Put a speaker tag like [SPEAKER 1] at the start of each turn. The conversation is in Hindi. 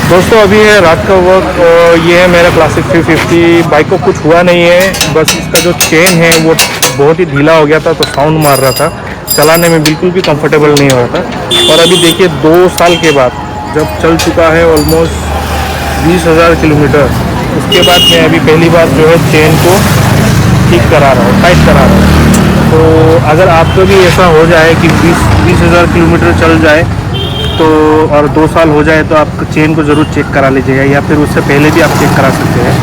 [SPEAKER 1] दोस्तों अभी है रात का वक्त और ये है मेरा क्लासिक 350। बाइक को कुछ हुआ नहीं है, बस इसका जो चेन है वो बहुत ही ढीला हो गया था तो साउंड मार रहा था, चलाने में बिल्कुल भी कंफर्टेबल नहीं हो रहा था। और अभी देखिए 2 साल के बाद जब चल चुका है ऑलमोस्ट 20,000 किलोमीटर, उसके बाद मैं अभी पहली बार जो है चेन को ठीक करा रहा हूँ, टाइट करा रहा हूँ। तो अगर आपका भी ऐसा हो जाए कि 20,000 किलोमीटर चल जाए तो और 2 साल हो जाए तो आप चेन को ज़रूर चेक करा लीजिएगा, या फिर उससे पहले भी आप चेक करा सकते हैं।